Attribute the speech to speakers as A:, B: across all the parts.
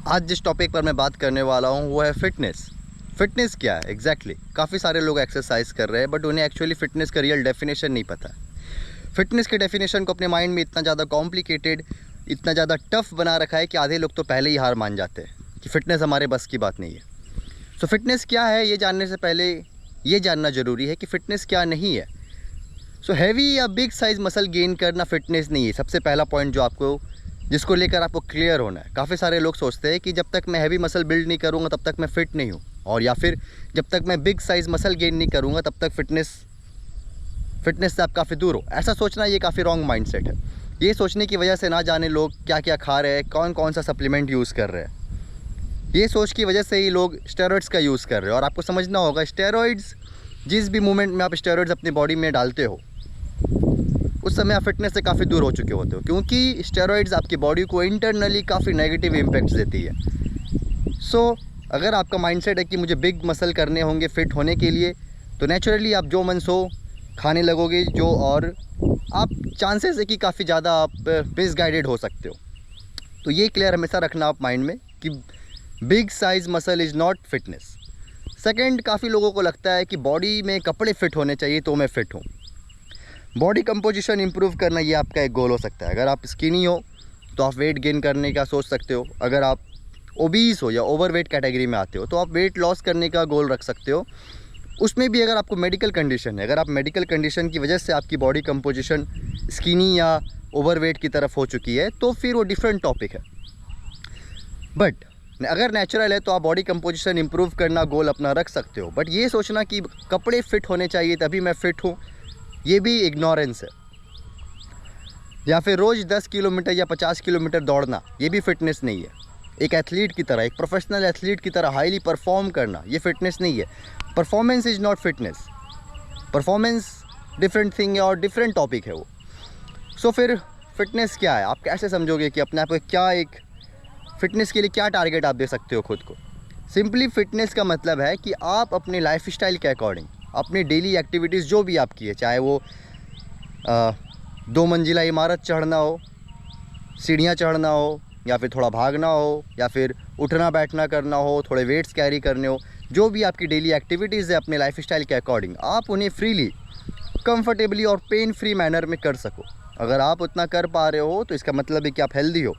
A: आज जिस टॉपिक पर मैं बात करने वाला हूँ वो है फ़िटनेस। फ़िटनेस क्या है एग्जैक्टली काफ़ी सारे लोग एक्सरसाइज कर रहे हैं बट उन्हें एक्चुअली फ़िटनेस का रियल डेफिनेशन नहीं पता है। फ़िटनेस के डेफिनेशन को अपने माइंड में इतना ज़्यादा कॉम्प्लिकेटेड, इतना ज़्यादा टफ बना रखा है कि आधे लोग तो पहले ही हार मान जाते हैं कि फ़िटनेस हमारे बस की बात नहीं है। सो फ़िटनेस क्या है ये जानने से पहले ये जानना ज़रूरी है कि फ़िटनेस क्या नहीं है। सो हैवी या बिग साइज़ मसल गेन करना फ़िटनेस नहीं है। सबसे पहला पॉइंट जिसको लेकर आपको क्लियर होना है। काफ़ी सारे लोग सोचते हैं कि जब तक मैं हैवी मसल बिल्ड नहीं करूँगा तब तक मैं फ़िट नहीं हूँ, और या फिर जब तक मैं बिग साइज़ मसल गेन नहीं करूँगा तब तक फ़िटनेस से आप काफ़ी दूर हो। ऐसा सोचना ये काफ़ी रॉन्ग माइंडसेट है। ये सोचने की वजह से ना जाने लोग क्या क्या खा रहे हैं, कौन कौन सा सप्लीमेंट यूज़ कर रहे हैं। ये सोच की वजह से ही लोग स्टेरॉइड्स का यूज़ कर रहे हैं। और आपको समझना होगा, स्टेरॉइड्स जिस भी मूवमेंट में आप स्टेरॉइड्स अपनी बॉडी में डालते हो उस समय आप फिटनेस से काफ़ी दूर हो चुके होते हो, क्योंकि स्टेरॉइड्स आपकी बॉडी को इंटरनली काफ़ी नेगेटिव इम्पैक्ट्स देती है। सो अगर आपका माइंडसेट है कि मुझे बिग मसल करने होंगे फ़िट होने के लिए, तो नेचुरली आप जो मन सो खाने लगोगे और आप चांसेस है कि काफ़ी ज़्यादा आप मिसगाइडेड हो सकते हो। तो ये क्लियर हमेशा रखना आप माइंड में कि big size muscle is not fitness. Second, काफ़ी लोगों को लगता है कि बॉडी में कपड़े फिट होने चाहिए तो मैं फ़िट हूँ। बॉडी कंपोजिशन इंप्रूव करना ये आपका एक गोल हो सकता है। अगर आप स्किनी हो तो आप वेट गेन करने का सोच सकते हो। अगर आप ओबीस हो या ओवरवेट कैटेगरी में आते हो तो आप वेट लॉस करने का गोल रख सकते हो। उसमें भी अगर आपको मेडिकल कंडीशन है, अगर आप मेडिकल कंडीशन की वजह से आपकी बॉडी कंपोजिशन स्किनी या ओवरवेट की तरफ हो चुकी है तो फिर वो डिफरेंट टॉपिक है। बट अगर नेचुरल है तो आप बॉडी कंपोजिशन इंप्रूव करना गोल अपना रख सकते हो। बट ये सोचना कि कपड़े फिट होने चाहिए तभी मैं फ़िट हूँ, ये भी इग्नोरेंस है। या फिर रोज़ 10 किलोमीटर या 50 किलोमीटर दौड़ना, ये भी फिटनेस नहीं है। एक एथलीट की तरह, एक प्रोफेशनल एथलीट की तरह हाईली परफॉर्म करना, ये फिटनेस नहीं है। Performance is not fitness. Performance different thing है और डिफरेंट टॉपिक है वो। सो फिर फिटनेस क्या है, आप कैसे समझोगे कि अपने आप को क्या एक फ़िटनेस के लिए क्या टारगेट आप दे सकते हो खुद को। सिंपली फ़िटनेस का मतलब है कि आप अपने लाइफस्टाइल के अकॉर्डिंग अपनी डेली एक्टिविटीज़ जो भी आपकी है, चाहे वो 2 मंजिला इमारत चढ़ना हो, सीढ़ियाँ चढ़ना हो, या फिर थोड़ा भागना हो, या फिर उठना बैठना करना हो, थोड़े वेट्स कैरी करने हो, जो भी आपकी डेली एक्टिविटीज़ है अपने लाइफस्टाइल के अकॉर्डिंग आप उन्हें फ्रीली, कंफर्टेबली और पेन फ्री मैनर में कर सको। अगर आप उतना कर पा रहे हो तो इसका मतलब है कि आप हेल्दी हो,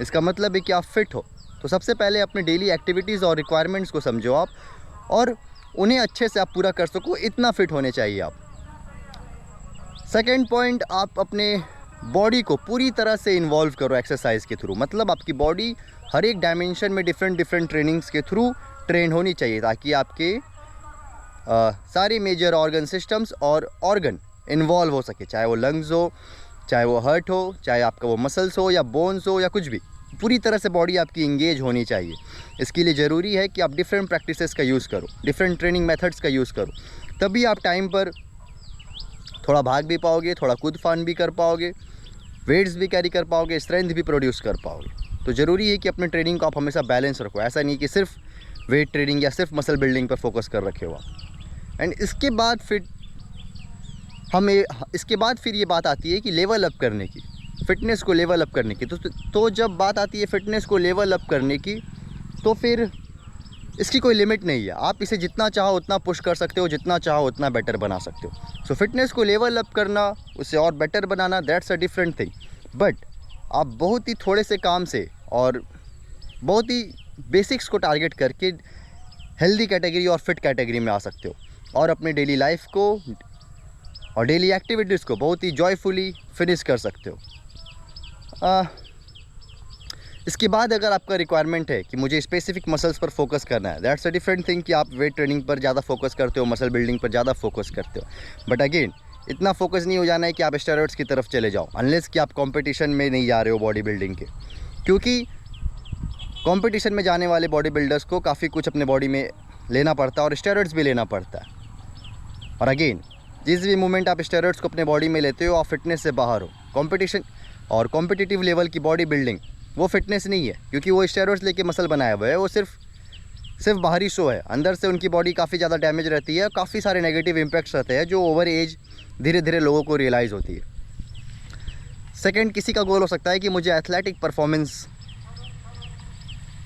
A: इसका मतलब है कि आप फिट हो। तो सबसे पहले अपने डेली एक्टिविटीज़ और रिक्वायरमेंट्स को समझो आप, और उन्हें अच्छे से आप पूरा कर सको, इतना फिट होने चाहिए आप। सेकेंड पॉइंट, आप अपने बॉडी को पूरी तरह से इन्वॉल्व करो एक्सरसाइज के थ्रू। मतलब आपकी बॉडी हर एक डायमेंशन में डिफरेंट ट्रेनिंग्स के थ्रू ट्रेन होनी चाहिए, ताकि आपके सारे मेजर ऑर्गन सिस्टम्स और ऑर्गन इन्वॉल्व हो सके, चाहे वो लंग्स हो, चाहे वो हार्ट हो, चाहे आपका वो मसल्स हो या बोन्स हो या कुछ भी। पूरी तरह से बॉडी आपकी इंगेज होनी चाहिए। इसके लिए ज़रूरी है कि आप डिफरेंट प्रैक्टिसेस का यूज़ करो, डिफरेंट ट्रेनिंग मेथड्स का यूज़ करो, तभी आप टाइम पर थोड़ा भाग भी पाओगे, थोड़ा कूद फान भी कर पाओगे, वेट्स भी कैरी कर पाओगे, स्ट्रेंथ भी प्रोड्यूस कर पाओगे। तो ज़रूरी है कि अपने ट्रेनिंग को आप हमेशा बैलेंस रखो। ऐसा नहीं कि सिर्फ वेट ट्रेनिंग या सिर्फ मसल बिल्डिंग पर फोकस कर रखे हो आप। एंड इसके बाद फिर ये बात आती है कि लेवल अप करने की, फ़िटनेस को लेवल अप करने की। तो जब बात आती है फ़िटनेस को लेवल अप करने की, तो फिर इसकी कोई लिमिट नहीं है। आप इसे जितना चाहो उतना पुश कर सकते हो, जितना चाहो उतना बेटर बना सकते हो। सो फिटनेस को लेवल अप करना, उसे और better banana, that's a different thing. But आप बहुत ही थोड़े से काम से और बहुत ही बेसिक्स को टारगेट करके हेल्दी कैटेगरी और फिट कैटेगरी में आ सकते हो, और अपने डेली लाइफ को और डेली एक्टिविटीज़ को बहुत ही जॉयफुली फिनिश कर सकते हो। इसके बाद अगर आपका रिक्वायरमेंट है कि मुझे स्पेसिफिक मसल्स पर फोकस करना है, दैट्स अ डिफरेंट थिंग कि आप वेट ट्रेनिंग पर ज़्यादा फोकस करते हो, मसल बिल्डिंग पर ज़्यादा फोकस करते हो। बट अगेन, इतना फोकस नहीं हो जाना है कि आप स्टेरॉइड्स की तरफ चले जाओ, अनलेस कि आप कंपटीशन में नहीं जा रहे हो बॉडी बिल्डिंग के। क्योंकि कंपटीशन में जाने वाले बॉडी बिल्डर्स को काफ़ी कुछ अपने बॉडी में लेना पड़ता है और स्टेरॉइड्स भी लेना पड़ता है। और अगेन, जिस भी मोमेंट आप स्टेरॉइड्स को अपने बॉडी में लेते हो, आप फिटनेस से बाहर हो। कंपटीशन और कॉम्पिटिटिव लेवल की बॉडी बिल्डिंग वो फिटनेस नहीं है, क्योंकि वो स्टेरॉइड्स लेके मसल बनाया हुआ है। वो सिर्फ बाहरी शो है। अंदर से उनकी बॉडी काफ़ी ज़्यादा डैमेज रहती है, काफ़ी सारे नेगेटिव इम्पैक्ट्स रहते हैं जो ओवर एज धीरे धीरे लोगों को रियलाइज़ होती है। सेकंड, किसी का गोल हो सकता है कि मुझे एथलेटिक परफॉर्मेंस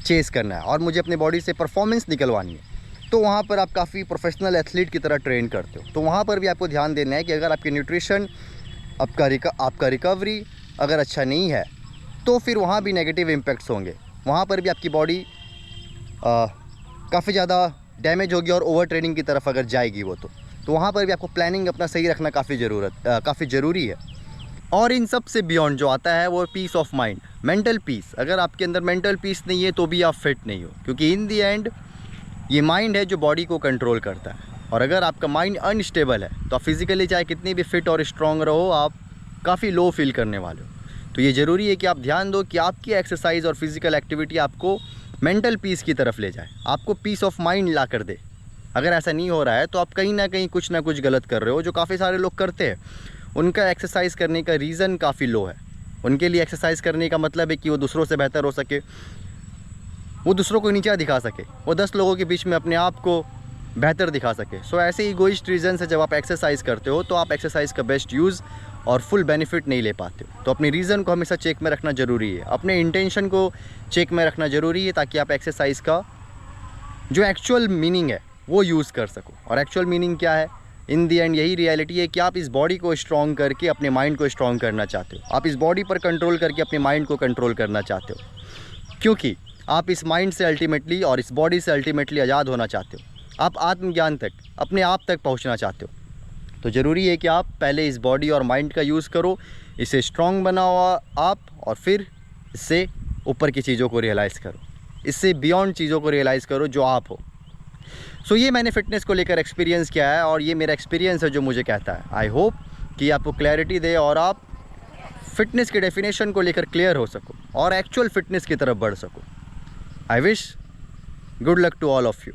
A: चेस करना है और मुझे अपनी बॉडी से परफॉर्मेंस निकलवानी है, तो वहाँ पर आप काफ़ी प्रोफेशनल एथलीट की तरह ट्रेन करते हो। तो वहाँ पर भी आपको ध्यान देना है कि अगर आपकी न्यूट्रिशन, आपका रिकवरी अगर अच्छा नहीं है तो फिर वहाँ भी नेगेटिव इम्पैक्ट्स होंगे। वहाँ पर भी आपकी बॉडी काफ़ी ज़्यादा डैमेज होगी और ओवर ट्रेनिंग की तरफ अगर जाएगी वो तो वहाँ पर भी आपको प्लानिंग अपना सही रखना काफ़ी ज़रूरी है। और इन सब से बियॉन्ड जो आता है वो peace of mind, mental peace. अगर आपके अंदर मेंटल पीस नहीं है तो भी आप फिट नहीं हो, क्योंकि इन दी एंड ये माइंड है जो बॉडी को कंट्रोल करता है। और अगर आपका माइंड अनस्टेबल है तो आप फिज़िकली चाहे कितनी भी फिट और स्ट्रॉन्ग रहो, आप काफ़ी लो फील करने वाले हो। तो ये ज़रूरी है कि आप ध्यान दो कि आपकी एक्सरसाइज और फिज़िकल एक्टिविटी आपको मेंटल पीस की तरफ ले जाए, आपको पीस ऑफ माइंड ला कर दे। अगर ऐसा नहीं हो रहा है तो आप कहीं ना कहीं कुछ ना कुछ गलत कर रहे हो। जो काफ़ी सारे लोग करते हैं, उनका एक्सरसाइज करने का रीज़न काफ़ी लो है। उनके लिए एक्सरसाइज करने का मतलब है कि वो दूसरों से बेहतर हो सके, वो दूसरों को नीचा दिखा सके, वो 10 लोगों के बीच में अपने आप को बेहतर दिखा सके। सो ऐसे इगोइस्ट रीज़न से जब आप एक्सरसाइज करते हो तो आप एक्सरसाइज का बेस्ट यूज़ और फुल बेनिफिट नहीं ले पाते हो। तो अपनी रीज़न को हमेशा चेक में रखना ज़रूरी है, अपने इंटेंशन को चेक में रखना ज़रूरी है, ताकि आप एक्सरसाइज का जो एक्चुअल मीनिंग है वो यूज़ कर सको। और एक्चुअल मीनिंग क्या है? इन दी एंड यही रियलिटी है कि आप इस बॉडी को स्ट्रॉन्ग करके अपने माइंड को स्ट्रॉन्ग करना चाहते हो। आप इस बॉडी पर कंट्रोल करके अपने माइंड को कंट्रोल करना चाहते हो, क्योंकि आप इस माइंड से अल्टीमेटली और इस बॉडी से अल्टीमेटली आज़ाद होना चाहते हो। आप आत्मज्ञान तक, अपने आप तक पहुंचना चाहते हो। तो ज़रूरी है कि आप पहले इस बॉडी और माइंड का यूज़ करो, इसे स्ट्रॉन्ग बनाओ आप, और फिर इससे ऊपर की चीज़ों को रियलाइज़ करो, इससे बियॉन्ड चीज़ों को रियलाइज़ करो जो आप हो। सो ये मैंने फ़िटनेस को लेकर एक्सपीरियंस किया है और ये मेरा एक्सपीरियंस है जो मुझे कहता है। आई होप कि आपको क्लैरिटी दे और आप फिटनेस के डेफिनेशन को लेकर क्लियर हो सको और एक्चुअल फिटनेस की तरफ बढ़ सको। I wish good luck to all of you.